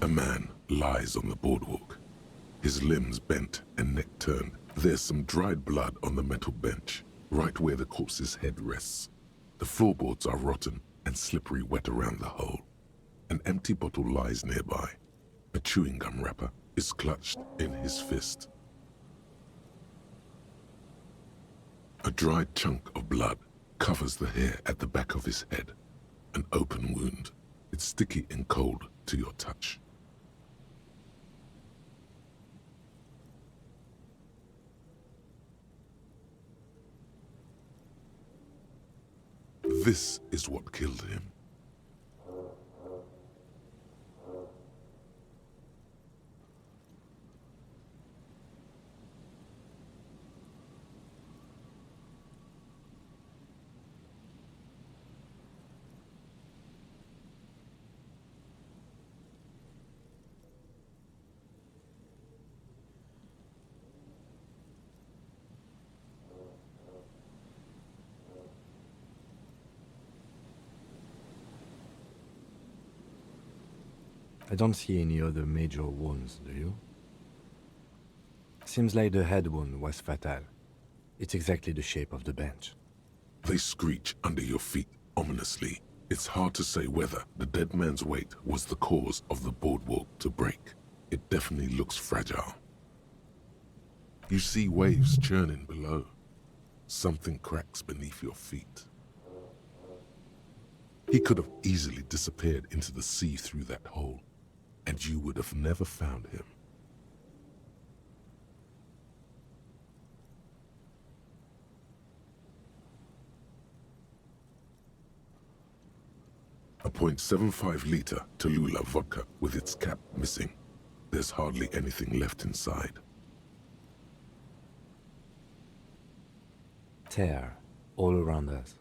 A man lies on the boardwalk, his limbs bent and neck turned. There's some dried blood on the metal bench, right where the corpse's head rests. The floorboards are rotten and slippery wet around the hole. An empty bottle lies nearby. A chewing gum wrapper is clutched in his fist. A dried chunk of blood covers the hair at the back of his head. An open wound. It's sticky and cold to your touch. This is what killed him. I don't see any other major wounds, do you? Seems like the head wound was fatal. It's exactly the shape of the bench. They screech under your feet ominously. It's hard to say whether the dead man's weight was the cause of the boardwalk to break. It definitely looks fragile. You see waves churning below. Something cracks beneath your feet. He could have easily disappeared into the sea through that hole, and you would have never found him. A .75-liter Tallulah vodka with its cap missing. There's hardly anything left inside. Tear all around us.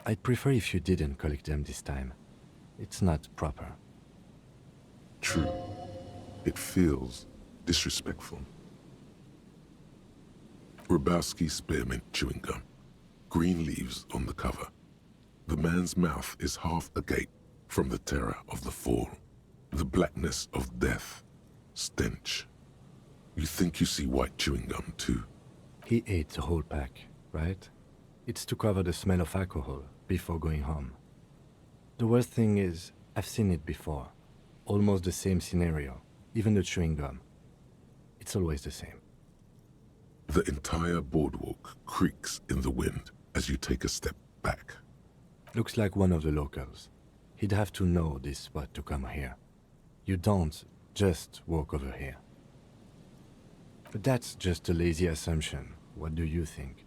I'd prefer if you didn't collect them this time. It's not proper. True. It feels disrespectful. Grabowski spearmint chewing gum. Green leaves on the cover. The man's mouth is half agape from the terror of the fall. The blackness of death. Stench. You think you see white chewing gum too? He ate the whole pack, right? It's to cover the smell of alcohol before going home. The worst thing is, I've seen it before. Almost the same scenario, even the chewing gum. It's always the same. The entire boardwalk creaks in the wind as you take a step back. Looks like one of the locals. He'd have to know this spot to come here. You don't just walk over here. But that's just a lazy assumption. What do you think?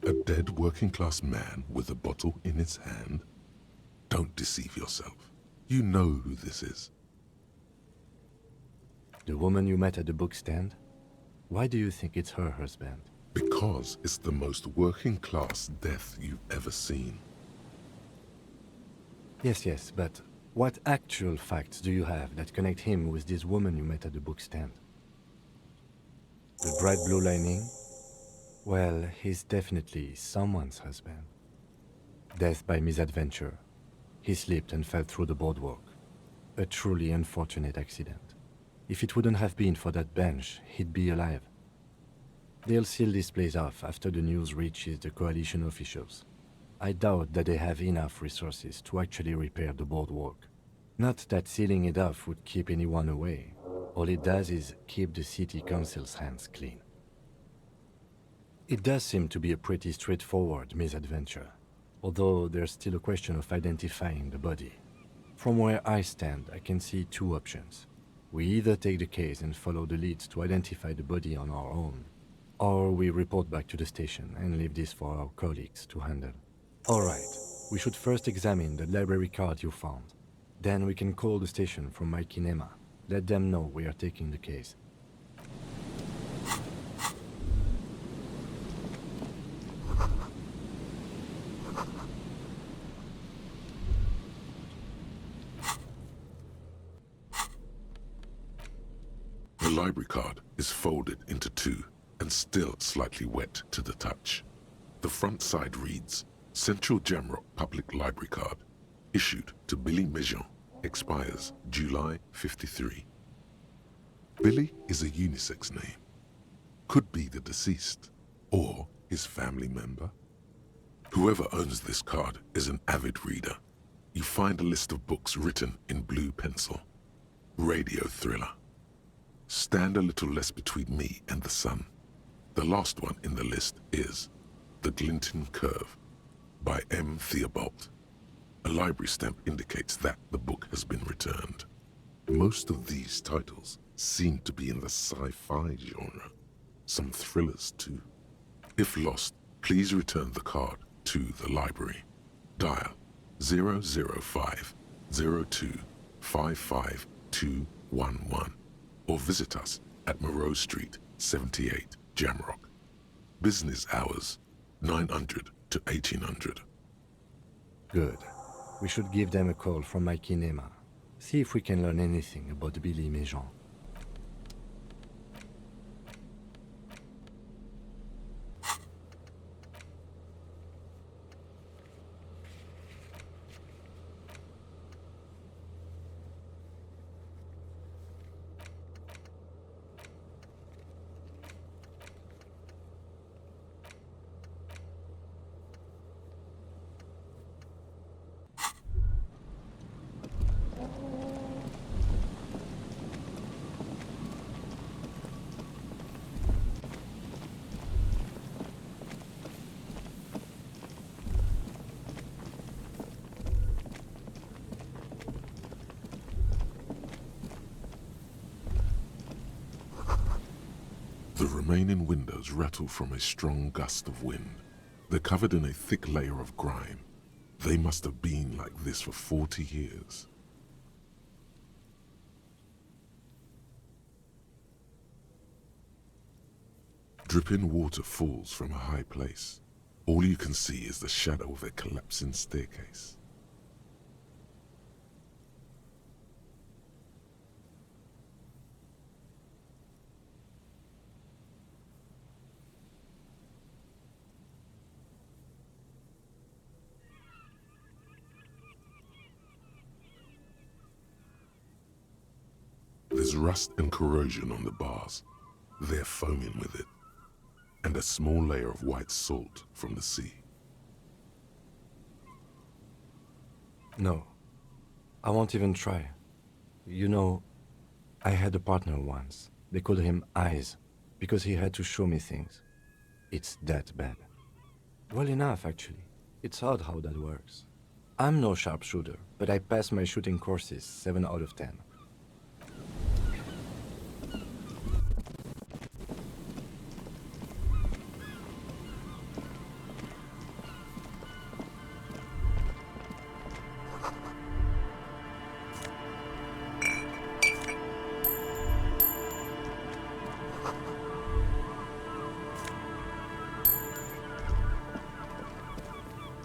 A dead working-class man with a bottle in his hand? Don't deceive yourself. You know who this is. The woman you met at the book stand? Why do you think it's her husband? Because it's the most working-class death you've ever seen. Yes, but what actual facts do you have that connect him with this woman you met at the book stand? The bright blue lining? Well, he's definitely someone's husband. Death by misadventure. He slipped and fell through the boardwalk. A truly unfortunate accident. If it wouldn't have been for that bench, he'd be alive. They'll seal this place off after the news reaches the coalition officials. I doubt that they have enough resources to actually repair the boardwalk. Not that sealing it off would keep anyone away. All it does is keep the city council's hands clean. It does seem to be a pretty straightforward misadventure, although there's still a question of identifying the body. From where I stand, I can see two options. We either take the case and follow the leads to identify the body on our own, or we report back to the station and leave this for our colleagues to handle. Alright, we should first examine the library card you found. Then we can call the station from my kinema. Let them know we are taking the case. The library card is folded into two and still slightly wet to the touch. The front side reads, Central Jamrock Public Library card, issued to Billy Mejean, expires July 53. Billy is a unisex name. Could be the deceased, or his family member. Whoever owns this card is an avid reader. You find a list of books written in blue pencil. Radio thriller. Stand a little less between me and the sun. The last one in the list is The Glinton Curve by M. Theobald. A library stamp indicates that the book has been returned. Most of these titles seem to be in the sci-fi genre. Some thrillers too. If lost, please return the card to the library. Dial 005 02 55211 or visit us at Moreau Street, 78, Jamrock. Business hours, 900 to 1800. Good. We should give them a call from my kinema. See if we can learn anything about Billy Mejean. The remaining windows rattle from a strong gust of wind. They're covered in a thick layer of grime. They must have been like this for 40 years. Dripping water falls from a high place. All you can see is the shadow of a collapsing staircase. There's rust and corrosion on the bars. They're foaming with it. And a small layer of white salt from the sea. No, I won't even try. You know, I had a partner once. They called him Eyes, because he had to show me things. It's that bad. Well enough, actually. It's odd how that works. I'm no sharpshooter, but I pass my shooting courses 7 out of 10.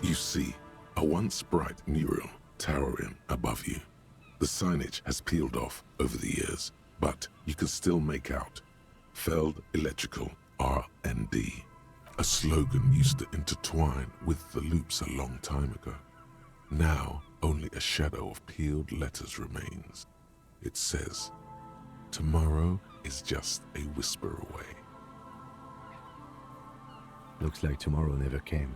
You see a once bright mural towering above you. The signage has peeled off over the years, but you can still make out Feld Electrical R&D. A slogan used to intertwine with the loops a long time ago. Now, only a shadow of peeled letters remains. It says, "Tomorrow is just a whisper away." Looks like tomorrow never came.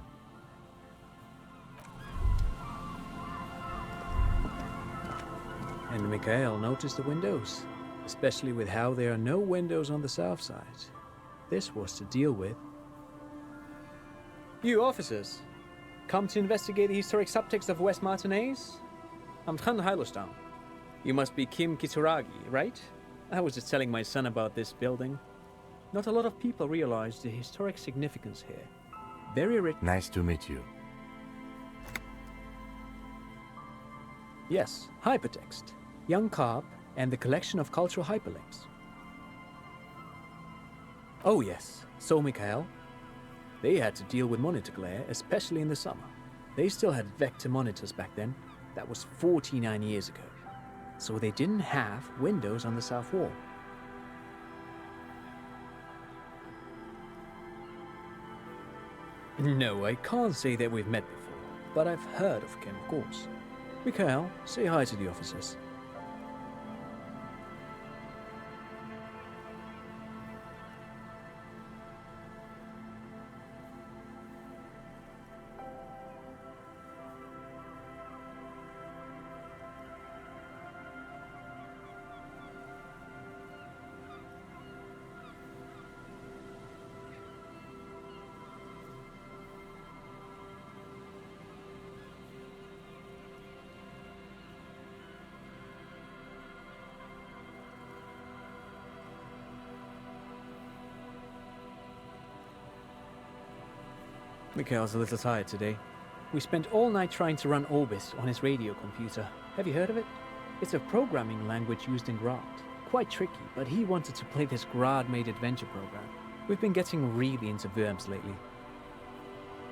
And Mikhail noticed the windows, especially with how there are no windows on the south side. This was to deal with. You officers, come to investigate the historic subtext of West Martinez? I'm Tran Heilostam. You must be Kim Kitsuragi, right? I was just telling my son about this building. Not a lot of people realize the historic significance here. Very rich. Nice to meet you. Yes, hypertext. Young Carp and the collection of cultural hyperlinks. Oh yes, so Mikhail. They had to deal with monitor glare, especially in the summer. They still had vector monitors back then. That was 49 years ago. So they didn't have windows on the south wall. No, I can't say that we've met before. but I've heard of Kim, of course. Mikhail, say hi to the officers. Mikhail's a little tired today. We spent all night trying to run Orbis on his radio computer. Have you heard of it? It's a programming language used in Grad. Quite tricky, but he wanted to play this Grad-made adventure program. We've been getting really into Worms lately.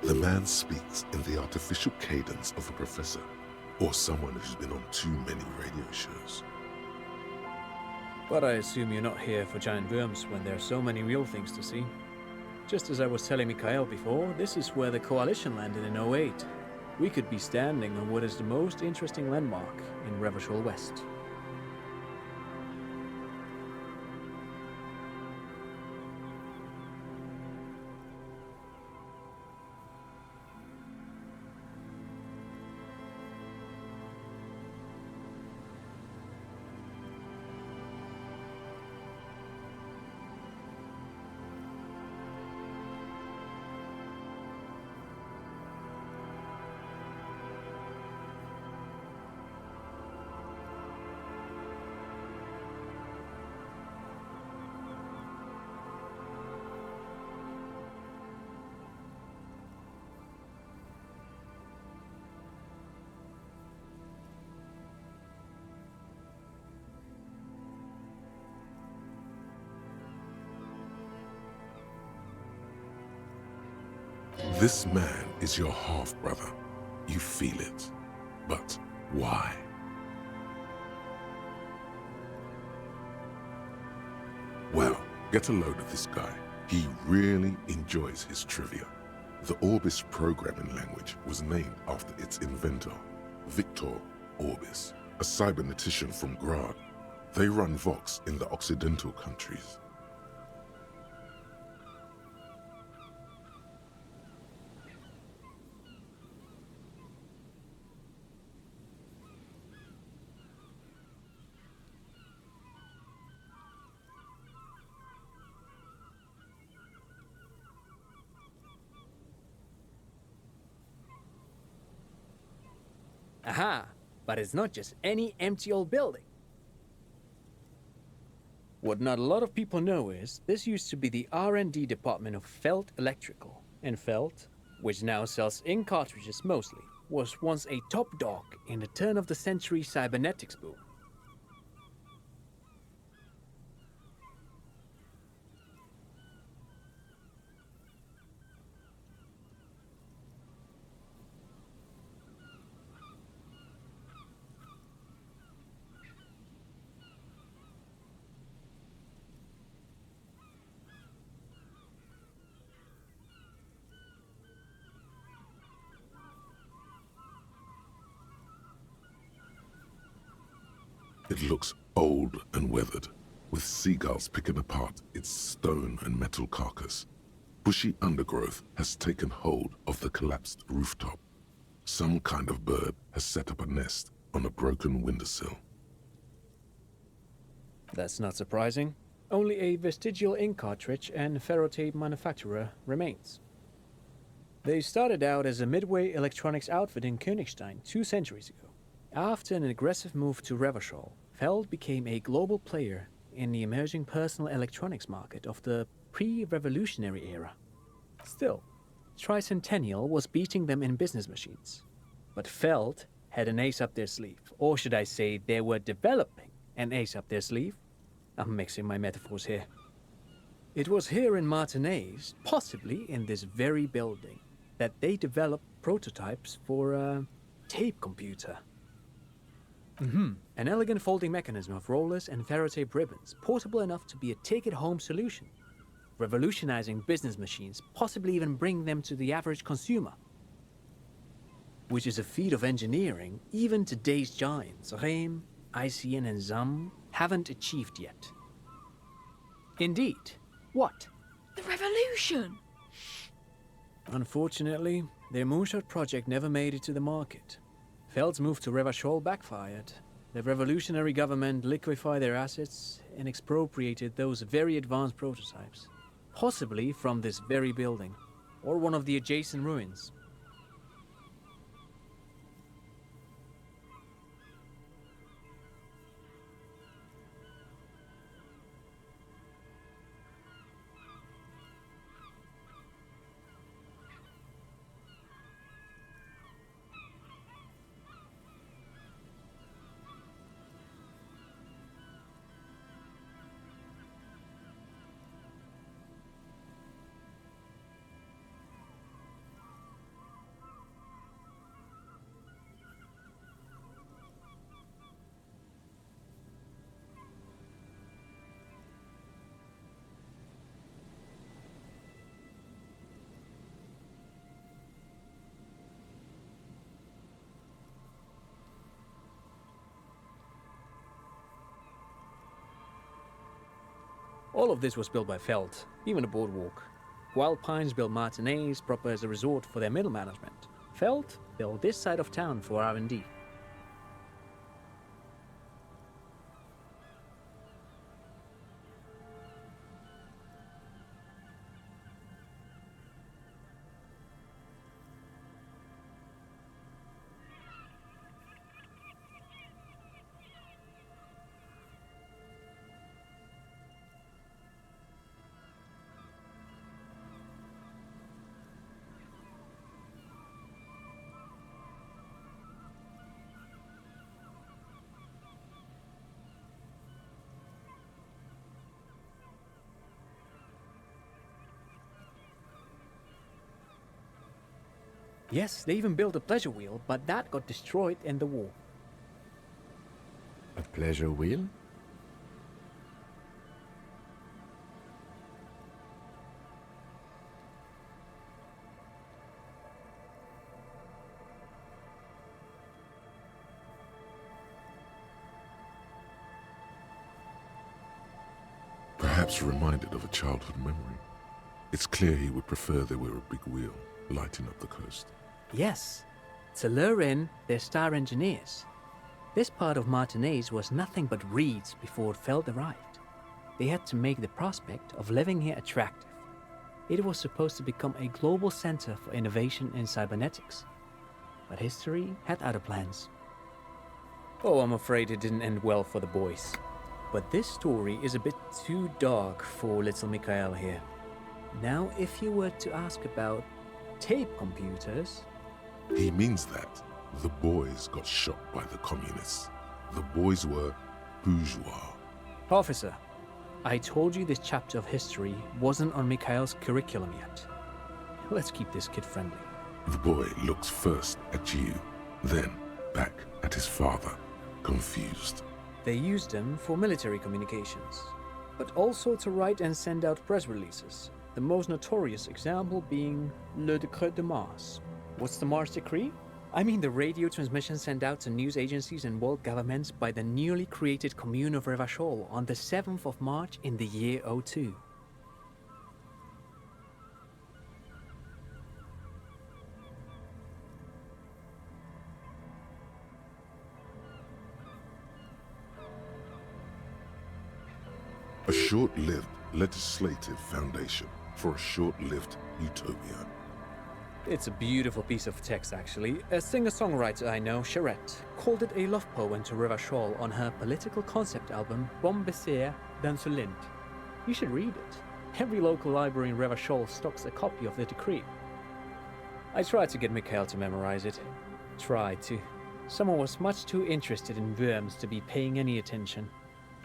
The man speaks in the artificial cadence of a professor, or someone who's been on too many radio shows. But I assume you're not here for giant worms when there are so many real things to see. Just as I was telling Mikhail before, this is where the Coalition landed in '08. We could be standing on what is the most interesting landmark in Revachol West. This man is your half-brother. You feel it. But why? Well, get a load of this guy. He really enjoys his trivia. The Orbis programming language was named after its inventor, Victor Orbis, a cybernetician from Grad. They run Vox in the Occidental countries. Aha! But it's not just any empty old building. What not a lot of people know is, this used to be the R&D department of Felt Electrical. And Felt, which now sells ink cartridges mostly, was once a top dog in the turn-of-the-century cybernetics boom. It looks old and weathered, with seagulls picking apart its stone and metal carcass. Bushy undergrowth has taken hold of the collapsed rooftop. Some kind of bird has set up a nest on a broken windowsill. That's not surprising. Only a vestigial ink cartridge and ferrotape manufacturer remains. They started out as a midway electronics outfit in Königstein 2 centuries ago. After an aggressive move to Revachol, Feld became a global player in the emerging personal electronics market of the pre-revolutionary era. Still, Tricentennial was beating them in business machines. But Feld had an ace up their sleeve, or should I say they were developing an ace up their sleeve? I'm mixing my metaphors here. It was here in Martinez, possibly in this very building, that they developed prototypes for a tape computer. An elegant folding mechanism of rollers and ferrotape ribbons, portable enough to be a take-it-home solution, revolutionizing business machines, possibly even bring them to the average consumer. which is a feat of engineering even today's giants, Rehm, Icyan, and Zam, haven't achieved yet. Indeed. What? The revolution! Unfortunately, their moonshot project never made it to the market. Feld's move to Revachol backfired. The revolutionary government liquefied their assets and expropriated those very advanced prototypes. Possibly from this very building, or one of the adjacent ruins. All of this was built by Feld, even the boardwalk. Wild Pines built Martinez proper as a resort for their middle management. Feld built this side of town for R&D. Yes, they even built a pleasure wheel, but that got destroyed in the war. A pleasure wheel? Perhaps reminded of a childhood memory. It's clear he would prefer there were a big wheel lighting up the coast. Yes, to lure in their star engineers. This part of Martinez was nothing but reeds before Feld arrived. They had to make the prospect of living here attractive. It was supposed to become a global center for innovation in cybernetics. But history had other plans. Oh, I'm afraid it didn't end well for the boys. But this story is a bit too dark for little Mikhail here. Now, if you were to ask about tape computers... He means that the boys got shot by the communists. The boys were bourgeois. Officer, I told you this chapter of history wasn't on Mikhail's curriculum yet. Let's keep this kid friendly. The boy looks first at you, then back at his father, confused. They used them for military communications, but also to write and send out press releases. The most notorious example being Le Décret de Mars. What's the Mars Decree? I mean the radio transmission sent out to news agencies and world governments by the newly created Commune of Revachol on the 7th of March in the year 02. A short-lived legislative foundation for a short-lived utopia. It's a beautiful piece of text, actually. A singer-songwriter I know, Charette, called it a love poem to Revachol on her political concept album, Bon Baiser dans le Lind. You should read it. Every local library in Revachol stocks a copy of the decree. I tried to get Mikhail to memorize it. Tried to. Someone was much too interested in worms to be paying any attention.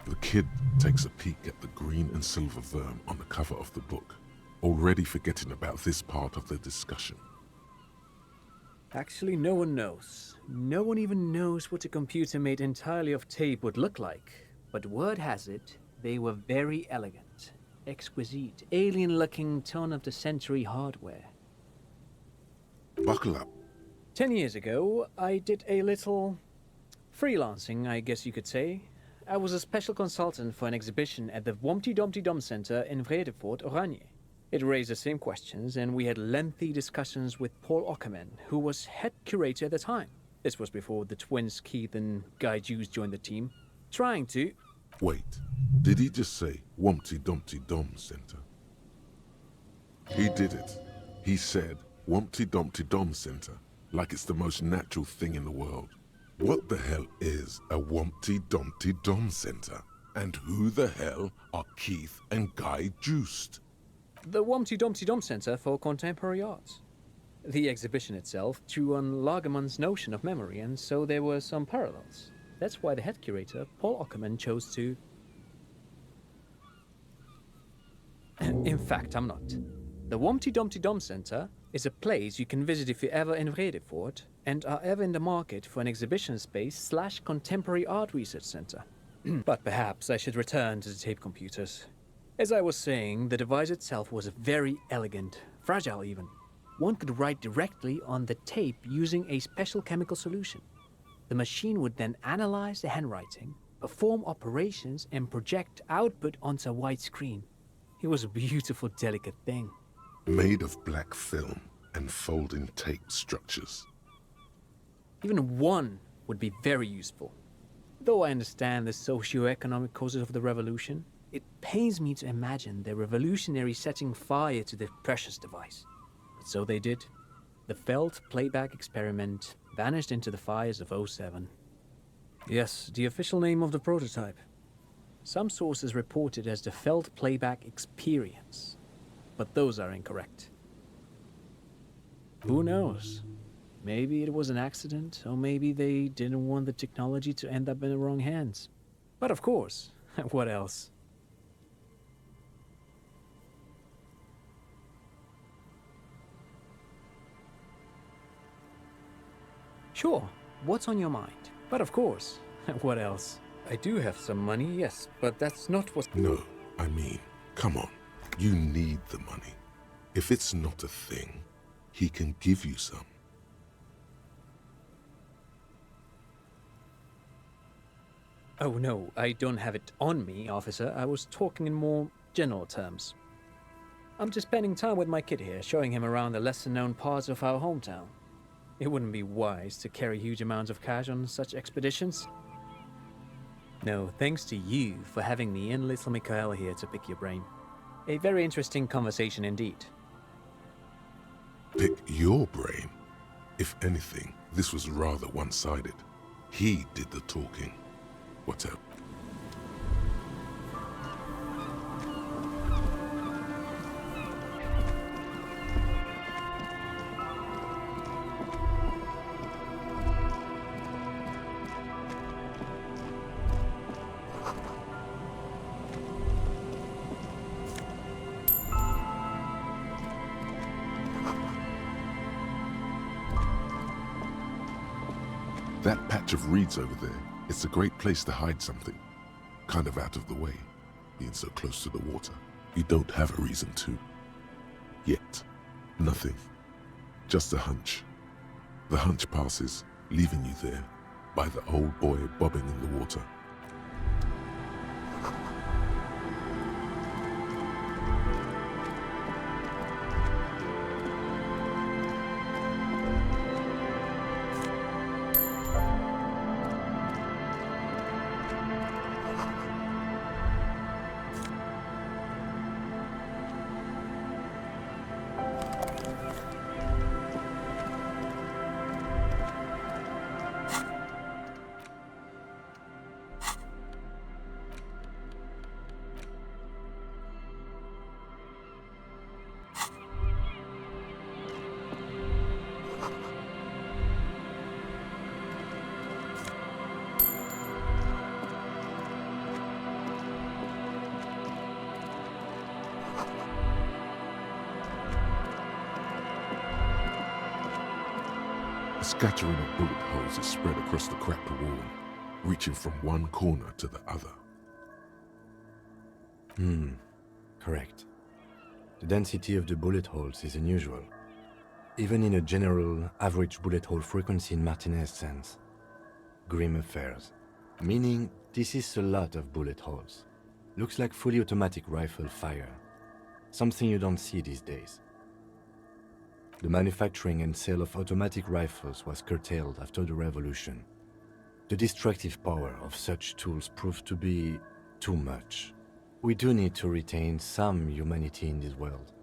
The kid takes a peek at the green and silver worm on the cover of the book, already forgetting about this part of the discussion. Actually, no one knows. No one even knows what a computer made entirely of tape would look like. But word has it, they were very elegant, exquisite, alien-looking turn-of-the-century hardware. Buckle up. 10 years ago, I did a little freelancing, I guess you could say. I was a special consultant for an exhibition at the Womty Dumpty Dum Center in Vredefort, Oranje. It raised the same questions, and we had lengthy discussions with Paul Ockerman, who was head curator at the time. This was before the twins Keith and Guy Hughes joined the team, trying to... Wait, did he just say Wumpty Dumpty Dum Center? He did it. He said Wumpty Dumpty Dum Center, like it's the most natural thing in the world. What the hell is a Wumpty Dumpty Dum Center? And who the hell are Keith and Guy Juiced? The Womty Dumpty Dum Center for Contemporary Arts. The exhibition itself drew on Lagerman's notion of memory, and so there were some parallels. That's why the head curator, Paul Ockerman, chose to... In fact, I'm not. The Womty Dumpty Dum Center is a place you can visit if you're ever in Vredefort and are ever in the market for an exhibition space / contemporary art research center. But perhaps I should return to the tape computers. As I was saying, the device itself was very elegant, fragile even. One could write directly on the tape using a special chemical solution. The machine would then analyze the handwriting, perform operations, and project output onto a white screen. It was a beautiful, delicate thing. Made of black film and folding tape structures. Even one would be very useful. Though I understand the socio-economic causes of the revolution, it pains me to imagine the revolutionaries setting fire to the precious device. But so they did. The Felt playback experiment vanished into the fires of '07. Yes, the official name of the prototype. Some sources report it as the Felt playback experience, but those are incorrect. Who knows? Maybe it was an accident, or maybe they didn't want the technology to end up in the wrong hands. But of course, what else? Sure, what's on your mind? But of course, what else? I do have some money, yes, but that's not what... No, I mean, come on. You need the money. If it's not a thing, he can give you some. Oh no, I don't have it on me, officer. I was talking in more general terms. I'm just spending time with my kid here, showing him around the lesser-known parts of our hometown. It wouldn't be wise to carry huge amounts of cash on such expeditions. No, thanks to you for having me and little Mikhail here to pick your brain. A very interesting conversation indeed. Pick your brain? If anything, this was rather one-sided. He did the talking. Whatever. That patch of reeds over there, it's a great place to hide something. Kind of out of the way, being so close to the water. You don't have a reason to. Yet. Nothing. Just a hunch. The hunch passes, leaving you there, by the old boy bobbing in the water. A scattering of bullet holes is spread across the cracked wall, reaching from one corner to the other. Correct. The density of the bullet holes is unusual. even in a general average bullet hole frequency in Martinez sense. Grim affairs. Meaning, this is a lot of bullet holes. Looks like fully automatic rifle fire. Something you don't see these days. The manufacturing and sale of automatic rifles was curtailed after the revolution. The destructive power of such tools proved to be too much. We do need to retain some humanity in this world.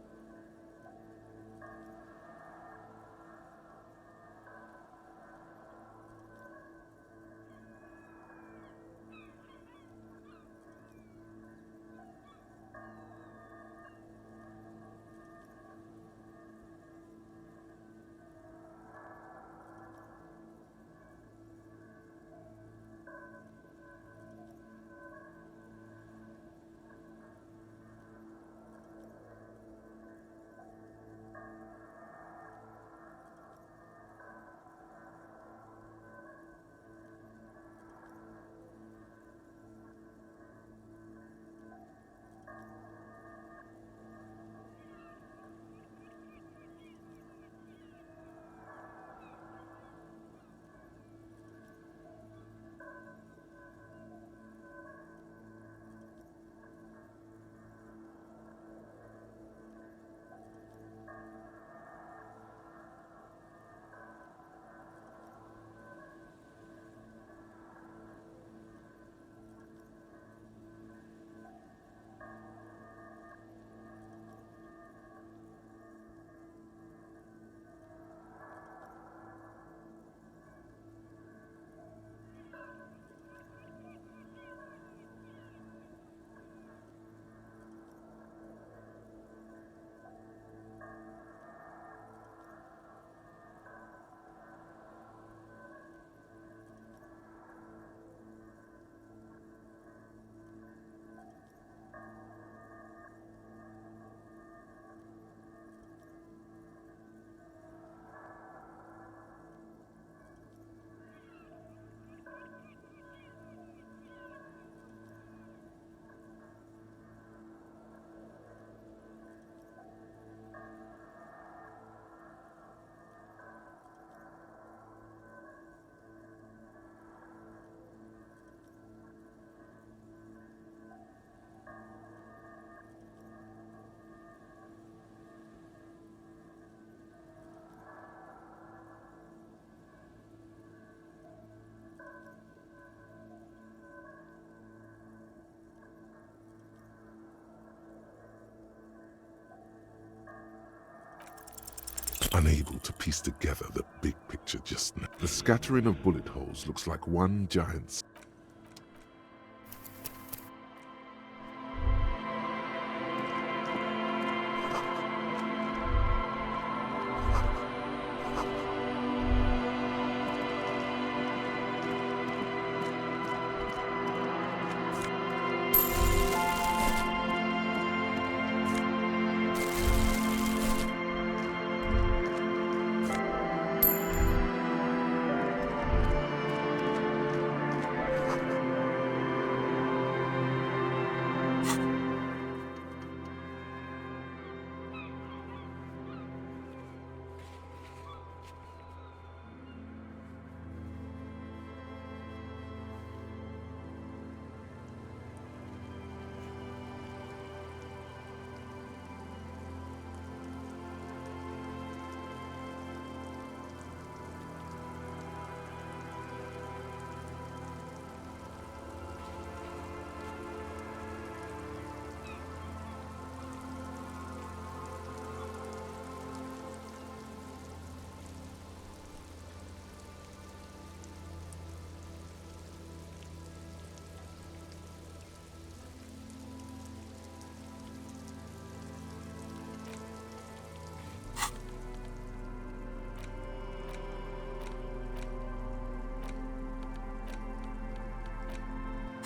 Unable to piece together the big picture just now. The scattering of bullet holes looks like one giant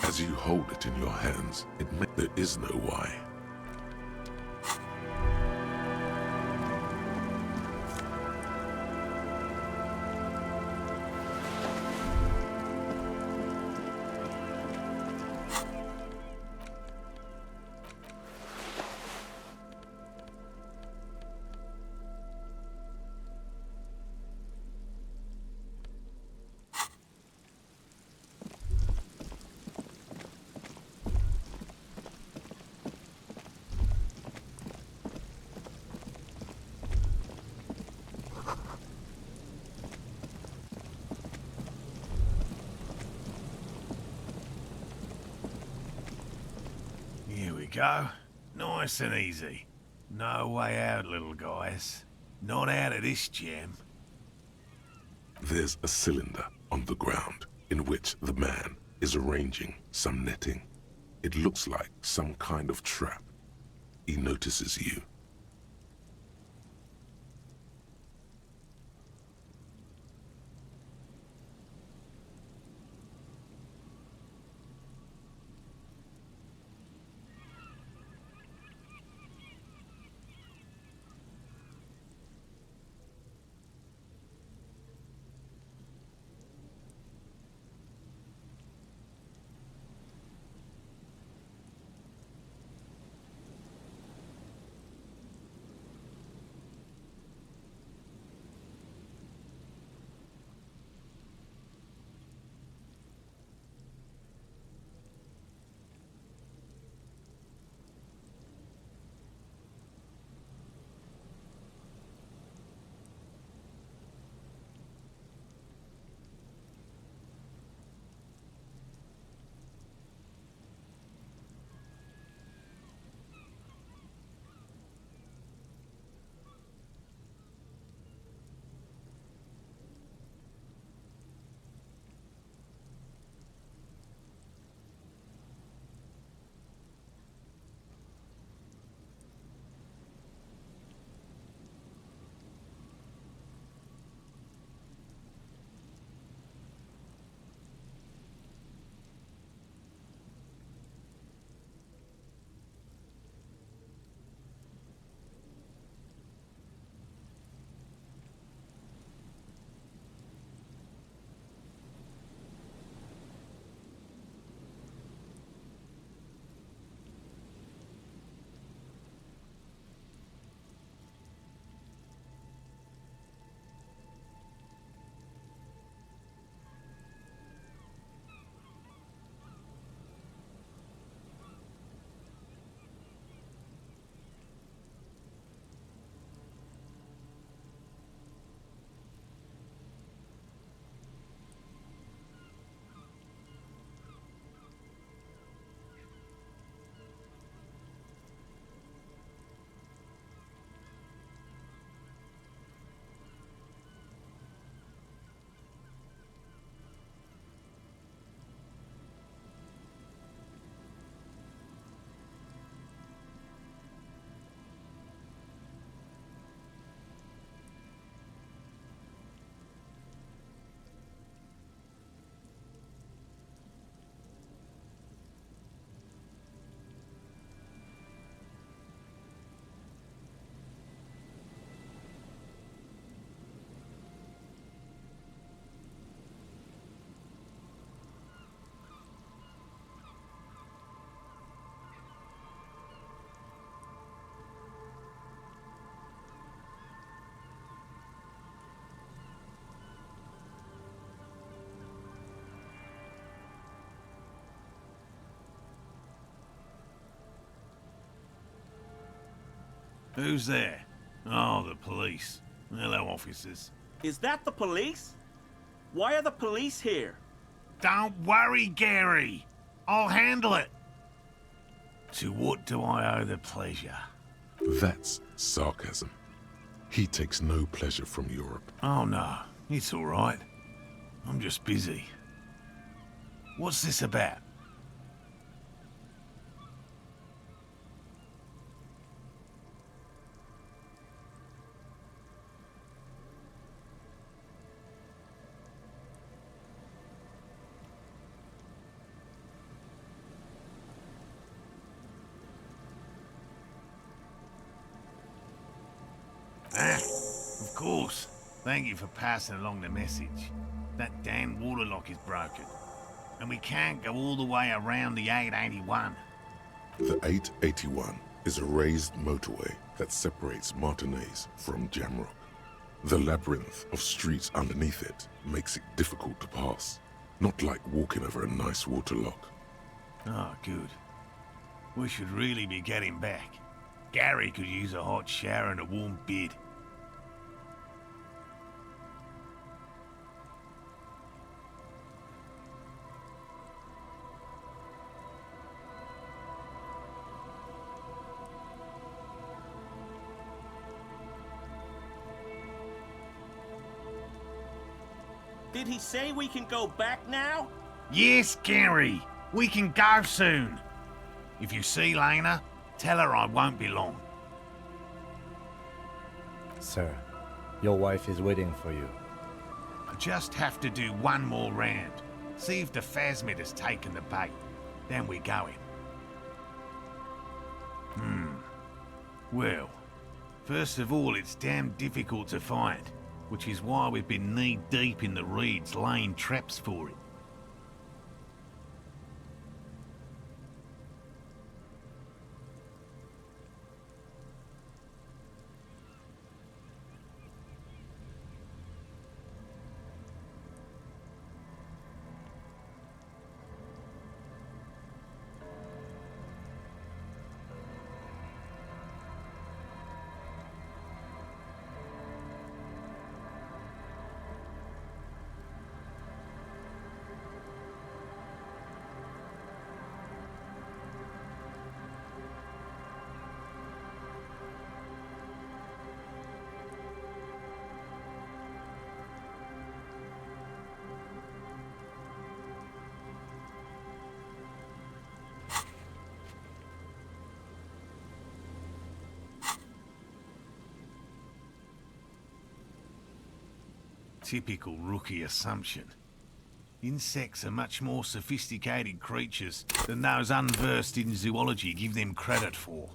as you hold it in your hands. There is no why. go. Nice and easy. No way out, little guys. Not out of this gem. There's a cylinder on the ground in which the man is arranging some netting. It looks like some kind of trap. He notices you. Who's there? Oh, the police. Hello, officers. Is that the police? Why are the police here? Don't worry, Gary. I'll handle it. To what do I owe the pleasure? That's sarcasm. He takes no pleasure from Europe. Oh, no. It's all right. I'm just busy. What's this about? Of course. Thank you for passing along the message. That damn waterlock is broken, and we can't go all the way around the 881. The 881 is a raised motorway that separates Martinez from Jamrock. The labyrinth of streets underneath it makes it difficult to pass, not like walking over a nice waterlock. Oh, good. We should really be getting back. Gary could use a hot shower and a warm bed. Did he say we can go back now? Yes, Gary. We can go soon. If you see Lena, tell her I won't be long. Sir, your wife is waiting for you. I just have to do one more round. See if the phasmid has taken the bait. Then we're going. Well, first of all, it's damn difficult to find, which is why we've been knee-deep in the reeds laying traps for it. Typical rookie assumption. Insects are much more sophisticated creatures than those unversed in zoology give them credit for.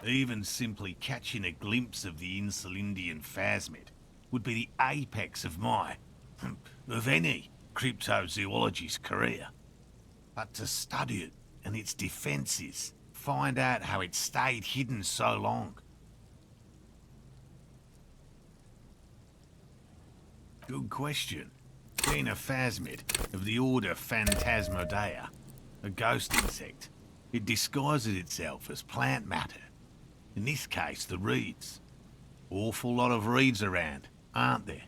Even simply catching a glimpse of the Insulindian phasmid would be the apex of of any cryptozoologist's career. But to study it and its defenses, find out how it stayed hidden so long. Good question. Being a phasmid of the order Phantasmodea, a ghost insect, it disguises itself as plant matter. In this case, the reeds. Awful lot of reeds around, aren't there?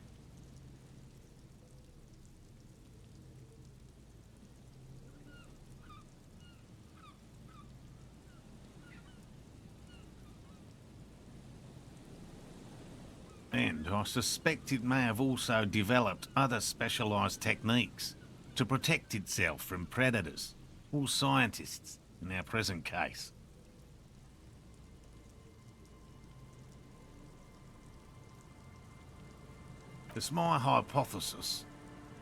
And I suspect it may have also developed other specialised techniques to protect itself from predators, or scientists, in our present case. It's my hypothesis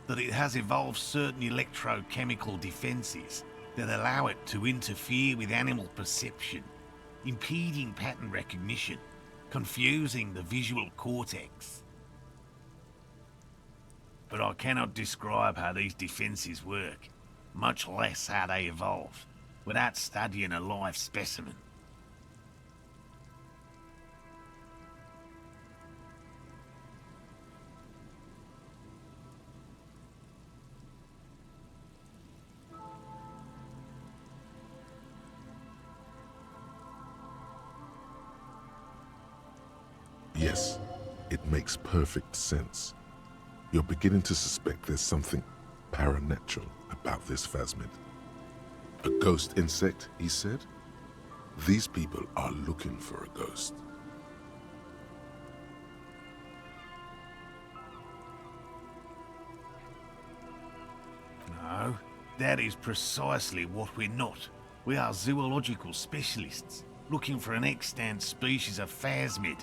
that it has evolved certain electrochemical defenses that allow it to interfere with animal perception, impeding pattern recognition, confusing the visual cortex. But I cannot describe how these defenses work, much less how they evolve, without studying a live specimen. Yes, it makes perfect sense. You're beginning to suspect there's something paranatural about this phasmid. A ghost insect, he said? These people are looking for a ghost. That is precisely what we're not. We are zoological specialists, looking for an extant species of phasmid.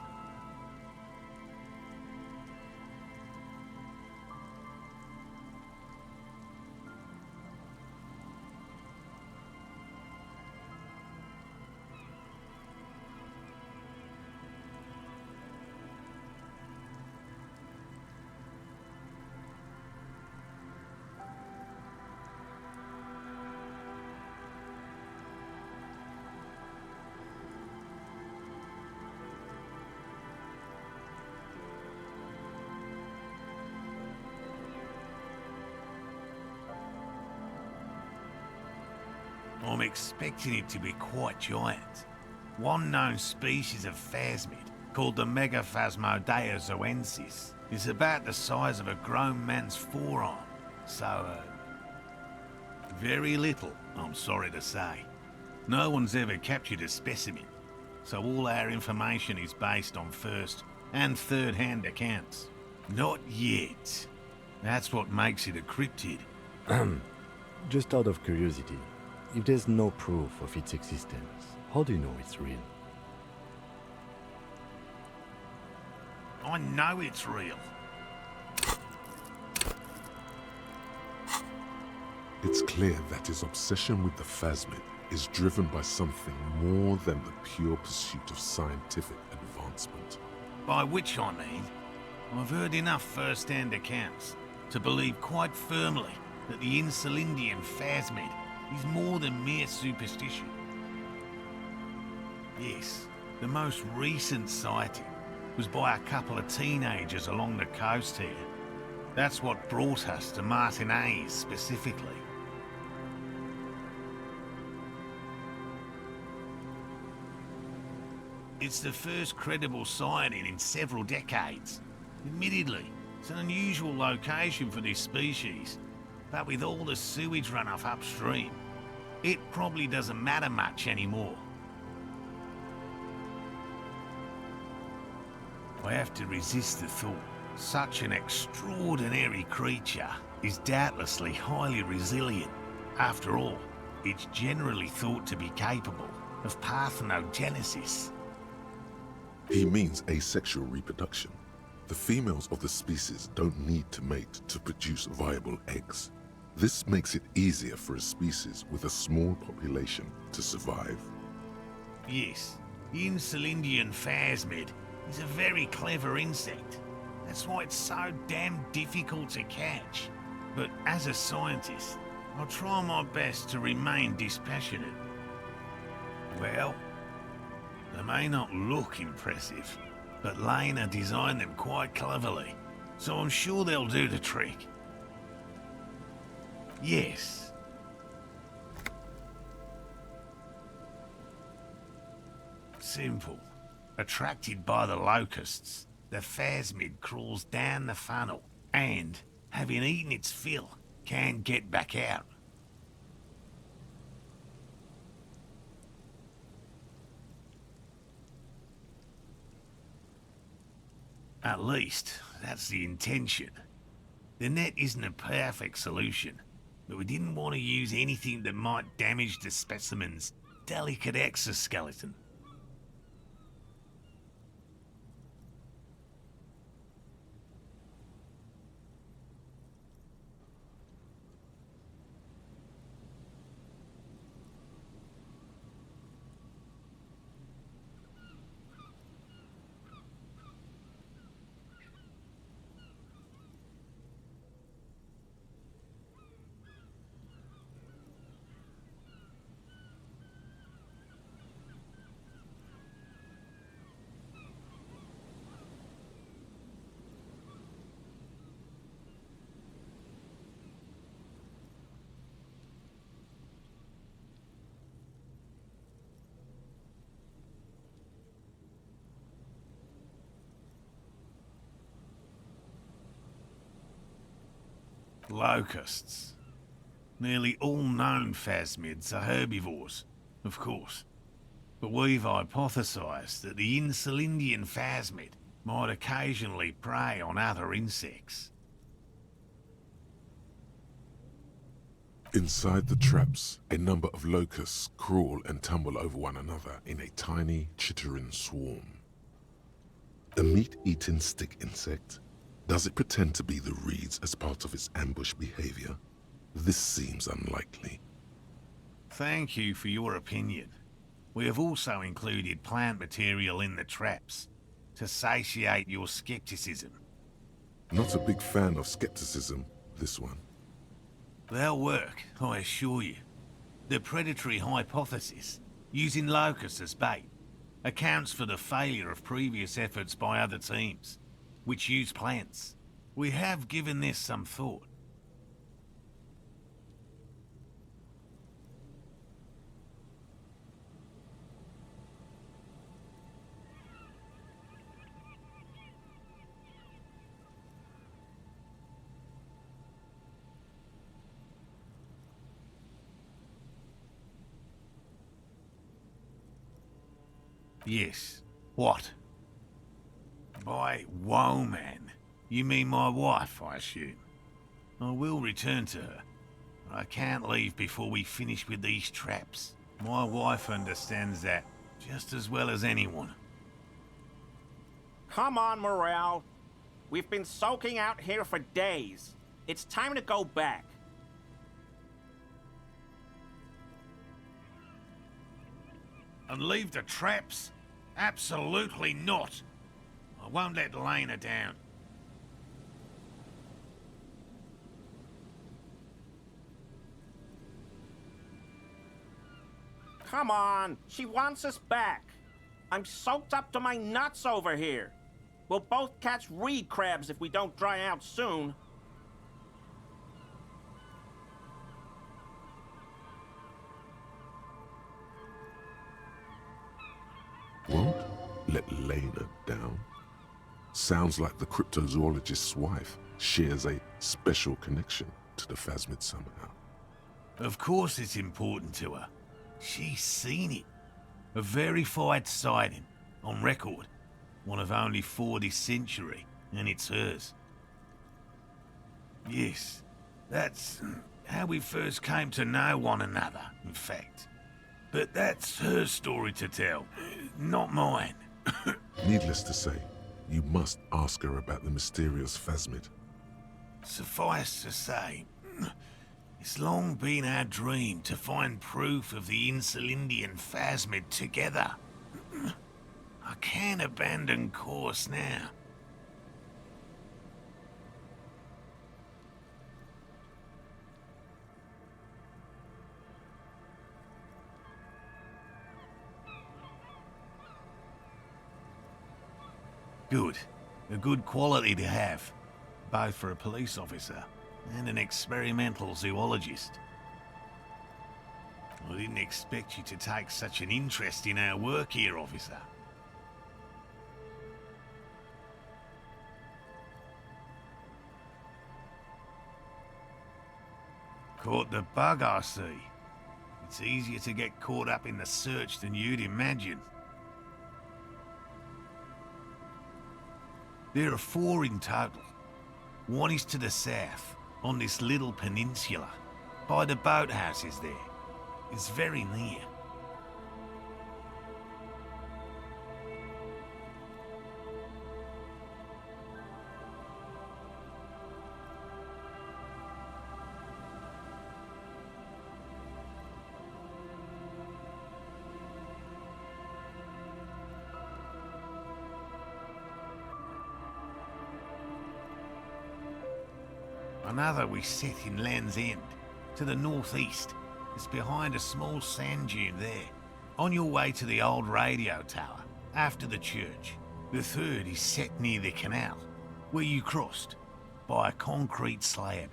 I'm expecting it to be quite giant. One known species of phasmid, called the Megaphasmodea zoensis, is about the size of a grown man's forearm. So, very little, I'm sorry to say. No one's ever captured a specimen, so all our information is based on first and third-hand accounts. Not yet. That's what makes it a cryptid. Just out of curiosity, if there's no proof of its existence, how do you know it's real? I know it's real. It's clear that his obsession with the phasmid is driven by something more than the pure pursuit of scientific advancement. By which I mean, I've heard enough first-hand accounts to believe quite firmly that the Insulindian phasmid is more than mere superstition. Yes, the most recent sighting was by a couple of teenagers along the coast here. That's what brought us to Martinez specifically. It's the first credible sighting in several decades. Admittedly, it's an unusual location for this species, but with all the sewage runoff upstream, it probably doesn't matter much anymore. I have to resist the thought. Such an extraordinary creature is doubtlessly highly resilient. After all, it's generally thought to be capable of parthenogenesis. He means asexual reproduction. The females of the species don't need to mate to produce viable eggs. This makes it easier for a species with a small population to survive. Yes, the Insulindian phasmid is a very clever insect. That's why it's so damn difficult to catch. But as a scientist, I'll try my best to remain dispassionate. Well, they may not look impressive, but Lena designed them quite cleverly, so I'm sure they'll do the trick. Yes. Simple. Attracted by the locusts, the phasmid crawls down the funnel and, having eaten its fill, can get back out. At least, that's the intention. The net isn't a perfect solution, but we didn't want to use anything that might damage the specimen's delicate exoskeleton. Locusts. Nearly all known phasmids are herbivores, of course. But we've hypothesized that the Insulindian phasmid might occasionally prey on other insects. Inside the traps, a number of locusts crawl and tumble over one another in a tiny, chittering swarm. A meat-eating stick insect? Does it pretend to be the reeds as part of its ambush behavior? This seems unlikely. Thank you for your opinion. We have also included plant material in the traps to satiate your skepticism. Not a big fan of skepticism, this one. They'll work, I assure you. The predatory hypothesis, using locusts as bait, accounts for the failure of previous efforts by other teams, which use plants. We have given this some thought. Yes. What? By woman, you mean my wife, I assume? I will return to her. I can't leave before we finish with these traps. My wife understands that just as well as anyone. Come on, Morale. We've been soaking out here for days. It's time to go back. And leave the traps? Absolutely not. I won't let Lena down. Come on, she wants us back. I'm soaked up to my nuts over here. We'll both catch reed crabs if we don't dry out soon. Won't let Lena down? Sounds like the cryptozoologist's wife shares a special connection to the phasmid somehow. Of course it's important to her. She's seen it. A verified sighting, on record. One of only 4 this century, and it's hers. Yes, that's how we first came to know one another, in fact. But that's her story to tell, not mine. Needless to say, you must ask her about the mysterious phasmid. Suffice to say, it's long been our dream to find proof of the Insulindian phasmid together. I can't abandon course now. Good. A good quality to have, both for a police officer and an experimental zoologist. I didn't expect you to take such an interest in our work here, officer. Caught the bug, I see. It's easier to get caught up in the search than you'd imagine. There are 4 in total. One is to the south, on this little peninsula, by the boathouses there. It's very near. Another we sit in Land's End, to the northeast. It's behind a small sand dune there, on your way to the old radio tower, after the church. The third is set near the canal, where you crossed, by a concrete slab.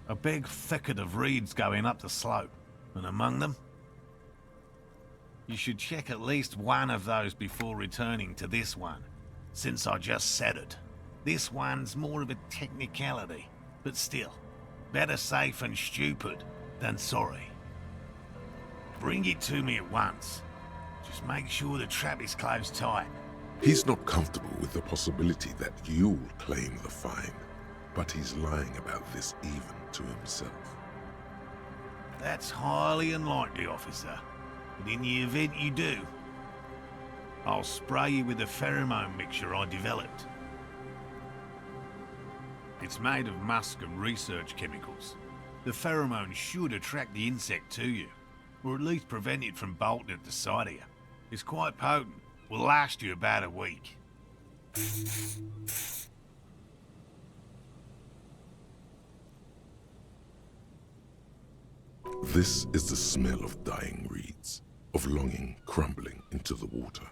A big thicket of reeds going up the slope, and among them... You should check at least one of those before returning to this one, since I just said it. This one's more of a technicality. But still, better safe and stupid than sorry. Bring it to me at once. Just make sure the trap is closed tight. He's not comfortable with the possibility that you'll claim the find, but he's lying about this even to himself. That's highly unlikely, officer. But in the event you do, I'll spray you with a pheromone mixture I developed. It's made of musk and research chemicals. The pheromone should attract the insect to you, or at least prevent it from bolting at the sight of you. It's quite potent. Will last you about a week. This is the smell of dying reeds, of longing crumbling into the water.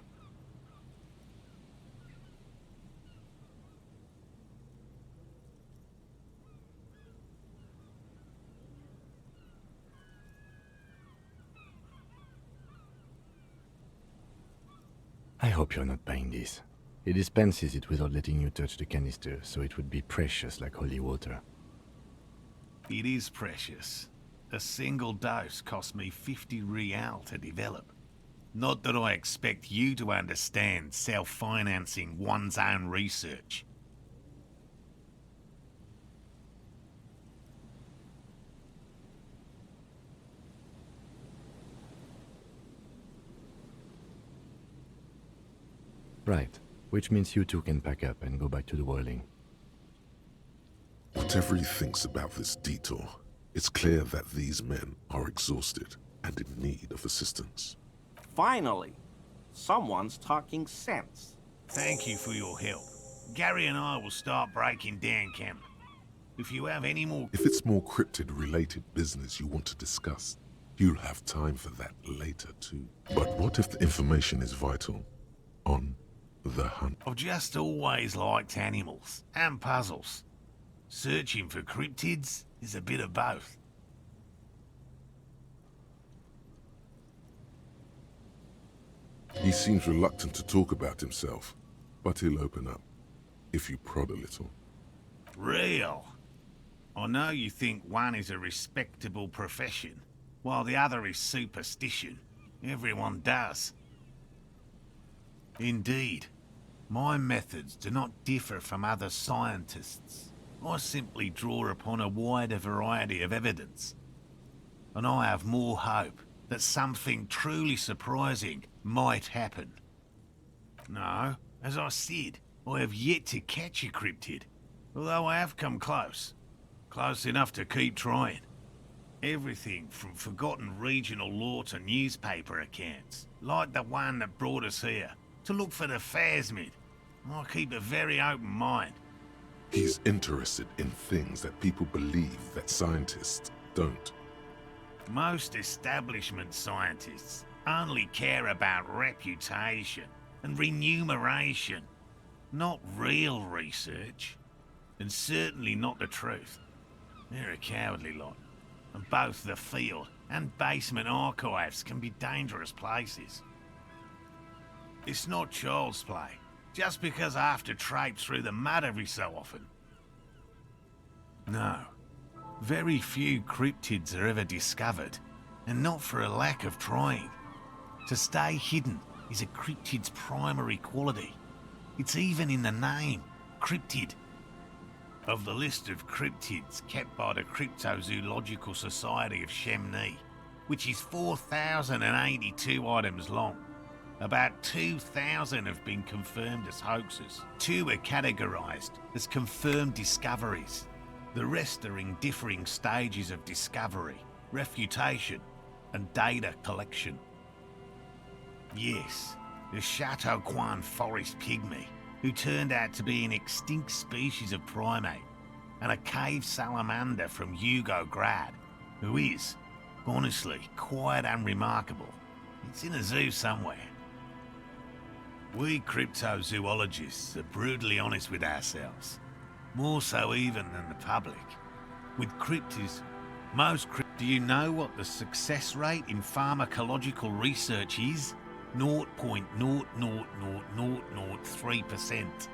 I hope you're not buying this. He dispenses it without letting you touch the canister, so it would be precious like holy water. It is precious. A single dose cost me 50 real to develop. Not that I expect you to understand self-financing one's own research. Right, which means you two can pack up and go back to the whirling. Whatever he thinks about this detour, it's clear that these men are exhausted and in need of assistance. Finally, someone's talking sense. Thank you for your help. Gary and I will start breaking down camp. If you have any more... If it's more cryptid-related business you want to discuss, you'll have time for that later too. But what if the information is vital? On the hunt. I've just always liked animals and puzzles. Searching for cryptids is a bit of both. He seems reluctant to talk about himself, but he'll open up, if you prod a little. Real. I know you think one is a respectable profession, while the other is superstition. Everyone does. Indeed, my methods do not differ from other scientists. I simply draw upon a wider variety of evidence. And I have more hope that something truly surprising might happen. No, as I said, I have yet to catch a cryptid, although I have come close. Close enough to keep trying. Everything from forgotten regional lore to newspaper accounts, like the one that brought us here, to look for the phasmid. I keep a very open mind. He's interested in things that people believe that scientists don't. Most establishment scientists only care about reputation and remuneration, not real research, and certainly not the truth. They're a cowardly lot, and both the field and basement archives can be dangerous places. It's not child's play, just because I have to traipse through the mud every so often. No. Very few cryptids are ever discovered, and not for a lack of trying. To stay hidden is a cryptid's primary quality. It's even in the name, cryptid. Of the list of cryptids kept by the Cryptozoological Society of Chemney, which is 4,082 items long, about 2,000 have been confirmed as hoaxes. 2 are categorized as confirmed discoveries. The rest are in differing stages of discovery, refutation, and data collection. Yes, the Chateau Quan forest pygmy, who turned out to be an extinct species of primate, and a cave salamander from Yugograd, who is, honestly, quite unremarkable. It's in a zoo somewhere. We cryptozoologists are brutally honest with ourselves. More so even than the public. With cryptids, do you know what the success rate in pharmacological research is? 0.00003%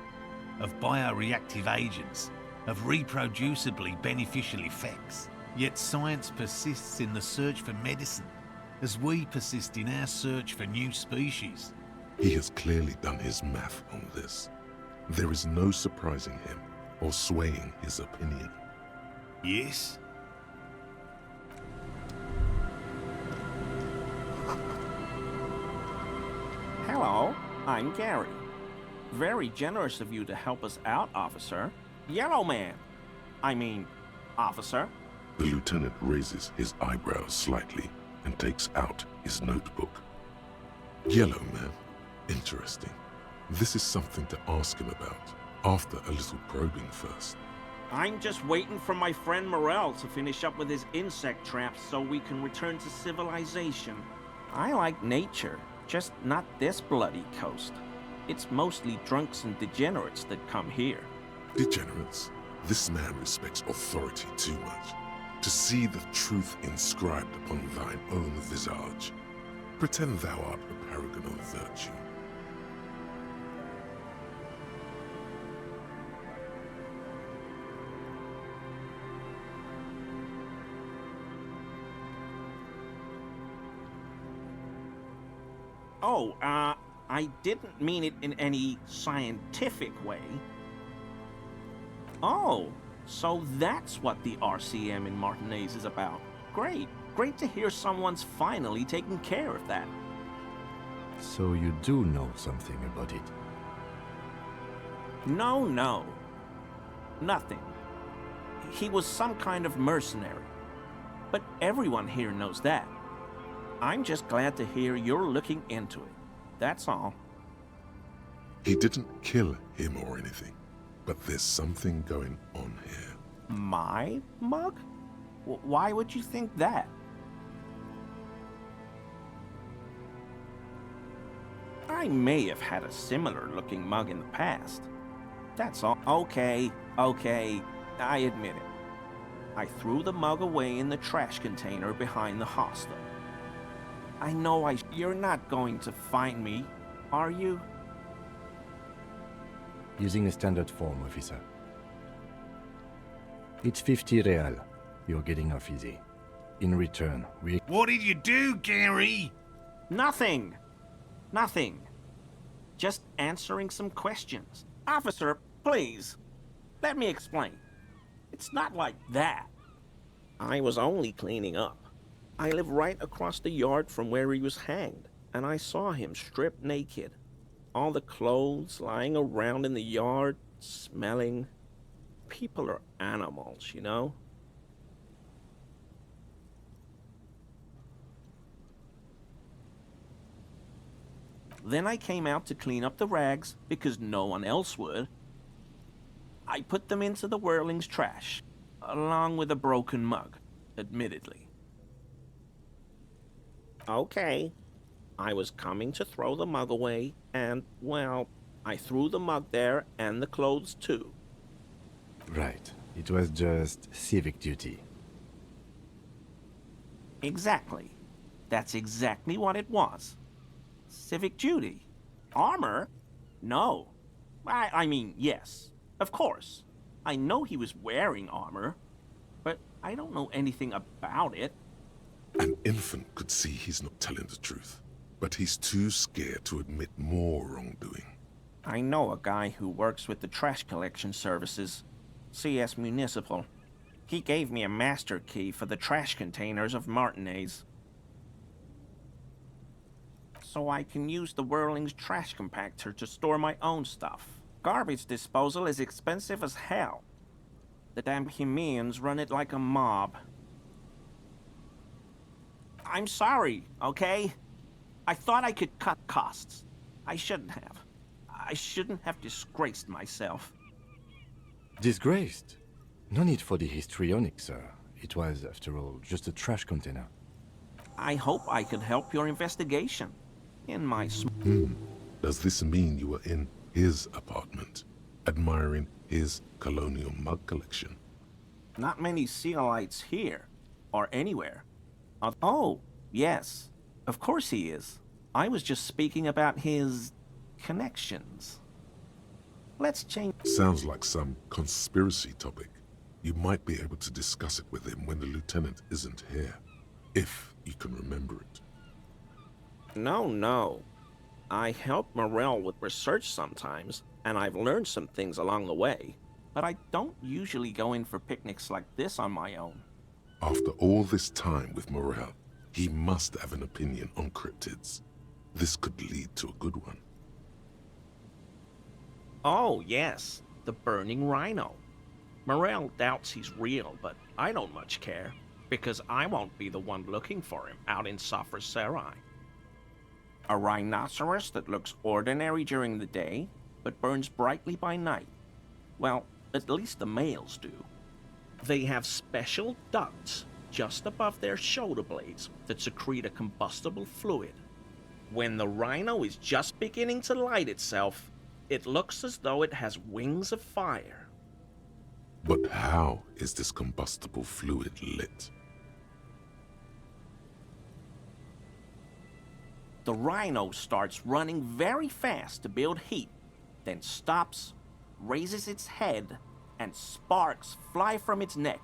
of bioreactive agents have reproducibly beneficial effects. Yet science persists in the search for medicine, as we persist in our search for new species. He has clearly done his math on this. There is no surprising him or swaying his opinion. Yes? I'm Gary. Very generous of you to help us out, officer. Yellow man. I mean, officer. The lieutenant raises his eyebrows slightly and takes out his notebook. Yellow man. Interesting. This is something to ask him about, after a little probing first. I'm just waiting for my friend Morel to finish up with his insect traps so we can return to civilization. I like nature, just not this bloody coast. It's mostly drunks and degenerates that come here. Degenerates. This man respects authority too much. To see the truth inscribed upon thine own visage. Pretend thou art a paragon of virtue. Oh, I didn't mean it in any scientific way. Oh, so that's what the RCM in Martinez is about. Great. Great to hear someone's finally taking care of that. So you do know something about it? No. Nothing. He was some kind of mercenary. But everyone here knows that. I'm just glad to hear you're looking into it. That's all. He didn't kill him or anything, but there's something going on here. My mug? Why would you think that? I may have had a similar looking mug in the past. That's all. Okay, I admit it. I threw the mug away in the trash container behind the hostel. I know you're not going to find me, are you? Using a standard form, officer. It's 50 real. You're getting off easy. In return, we... What did you do, Gary? Nothing. Just answering some questions. Officer, please, let me explain. It's not like that. I was only cleaning up. I live right across the yard from where he was hanged, and I saw him stripped naked. All the clothes lying around in the yard, smelling. People are animals, you know? Then I came out to clean up the rags, because no one else would. I put them into the whirling's trash, along with a broken mug, admittedly. Okay. I was coming to throw the mug away, and, well, I threw the mug there and the clothes too. Right. It was just civic duty. Exactly. That's exactly what it was. Civic duty. Armor? No. I mean, yes. Of course. I know he was wearing armor, but I don't know anything about it. An infant could see he's not telling the truth, but he's too scared to admit more wrongdoing. I know a guy who works with the trash collection services, CS Municipal. He gave me a master key for the trash containers of Martinez. So I can use the Whirling's trash compactor to store my own stuff. Garbage disposal is expensive as hell. The damn Bohemians run it like a mob. I'm sorry, okay? I thought I could cut costs. I shouldn't have. I shouldn't have disgraced myself. Disgraced? No need for the histrionic, sir. It was, after all, just a trash container. I hope I could help your investigation. In my Does this mean you were in his apartment, admiring his colonial mug collection? Not many Sealites here, or anywhere. Oh, yes. Of course he is. I was just speaking about his connections. Let's change... Sounds like some conspiracy topic. You might be able to discuss it with him when the lieutenant isn't here, if you can remember it. No. I help Morel with research sometimes, and I've learned some things along the way. But I don't usually go in for picnics like this on my own. After all this time with Morel, he must have an opinion on cryptids. This could lead to a good one. Oh, yes, the burning rhino. Morel doubts he's real, but I don't much care, because I won't be the one looking for him out in Feltherre. A rhinoceros that looks ordinary during the day, but burns brightly by night. Well, at least the males do. They have special ducts just above their shoulder blades that secrete a combustible fluid. When the rhino is just beginning to light itself, it looks as though it has wings of fire. But how is this combustible fluid lit? The rhino starts running very fast to build heat, then stops, raises its head, and sparks fly from its neck,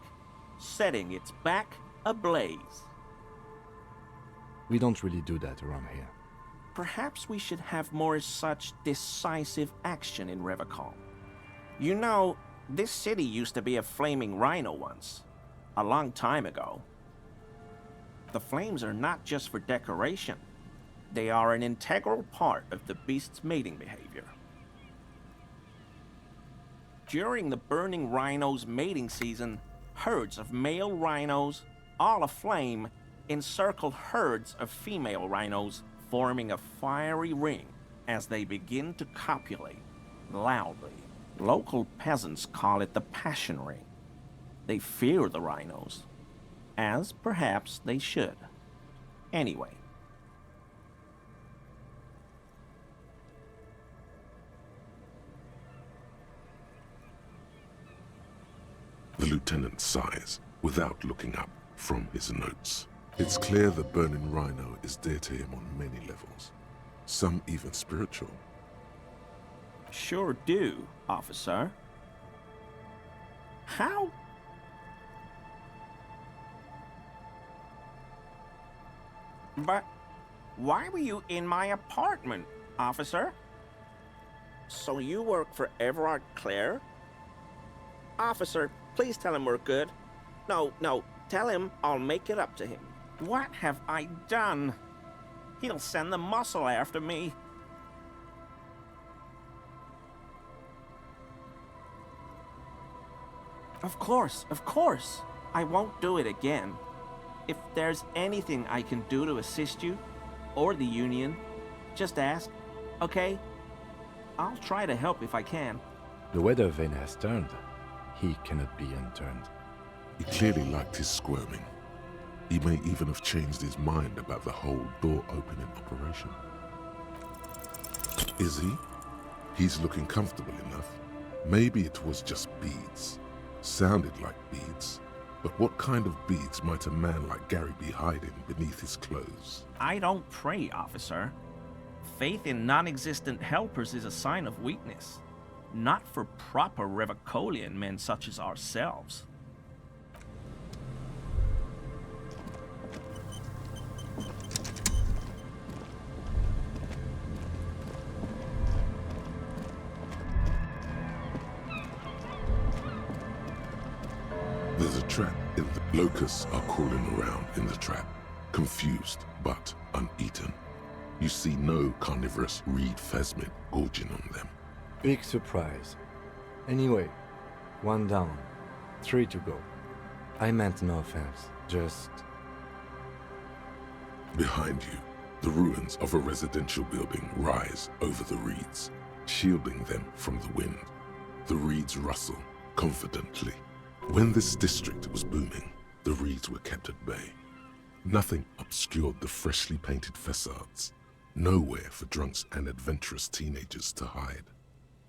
setting its back ablaze. We don't really do that around here. Perhaps we should have more such decisive action in Revacol. You know, this city used to be a flaming rhino once, a long time ago. The flames are not just for decoration. They are an integral part of the beast's mating behavior. During the burning rhino's mating season, herds of male rhinos, all aflame, encircle herds of female rhinos, forming a fiery ring as they begin to copulate loudly. Local peasants call it the Passion Ring. They fear the rhinos, as perhaps they should. Anyway, The lieutenant sighs, without looking up from his notes. It's clear the burning rhino is dear to him on many levels, some even spiritual. sure do, officer. How? But why were you in my apartment, officer? So you work for Everard Clare? Officer, please tell him we're good. No, tell him I'll make it up to him. What have I done? He'll send the muscle after me. Of course. I won't do it again. If there's anything I can do to assist you, or the Union, just ask, okay? I'll try to help if I can. The weather vane has turned. He cannot be unturned. He clearly liked his squirming. He may even have changed his mind about the whole door-opening operation. Is he? He's looking comfortable enough. Maybe it was just beads. Sounded like beads. But what kind of beads might a man like Gary be hiding beneath his clothes? I don't pray, officer. Faith in non-existent helpers is a sign of weakness. Not for proper Revacolian men such as ourselves. There's a trap in the locusts are crawling around in the trap, confused but uneaten. You see no carnivorous reed phasmid gorging on them. Big surprise. Anyway, 1 down, 3 to go. I meant no offense, just... Behind you, the ruins of a residential building rise over the reeds, shielding them from the wind. The reeds rustle confidently. When this district was booming, the reeds were kept at bay. Nothing obscured the freshly painted facades. Nowhere for drunks and adventurous teenagers to hide.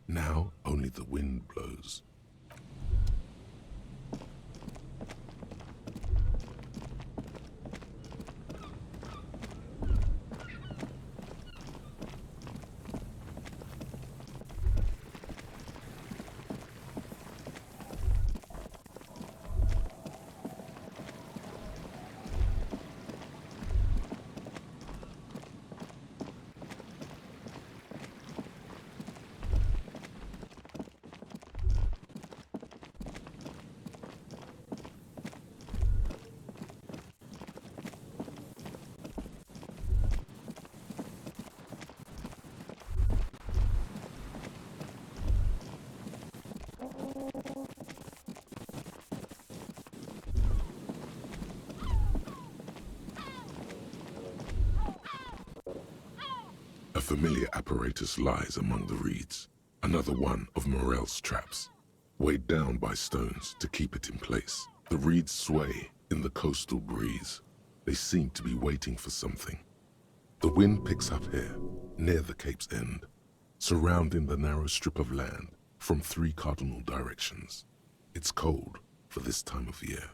Now only the wind blows. A familiar apparatus lies among the reeds, another one of Morel's traps, weighed down by stones to keep it in place. The reeds sway in the coastal breeze. They seem to be waiting for something. The wind picks up here, near the cape's end, surrounding the narrow strip of land from 3 cardinal directions. It's cold for this time of year.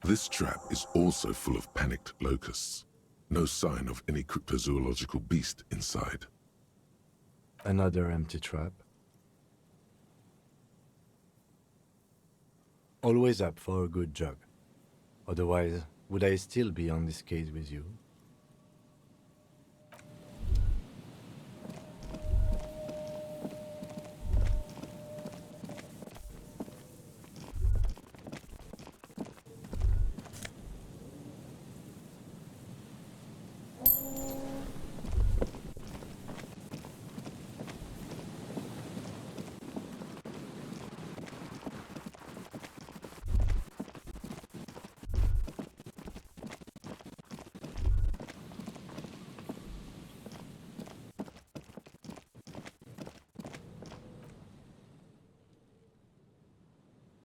This trap is also full of panicked locusts. No sign of any cryptozoological beast inside. Another empty trap. Always up for a good job. Otherwise, would I still be on this case with you?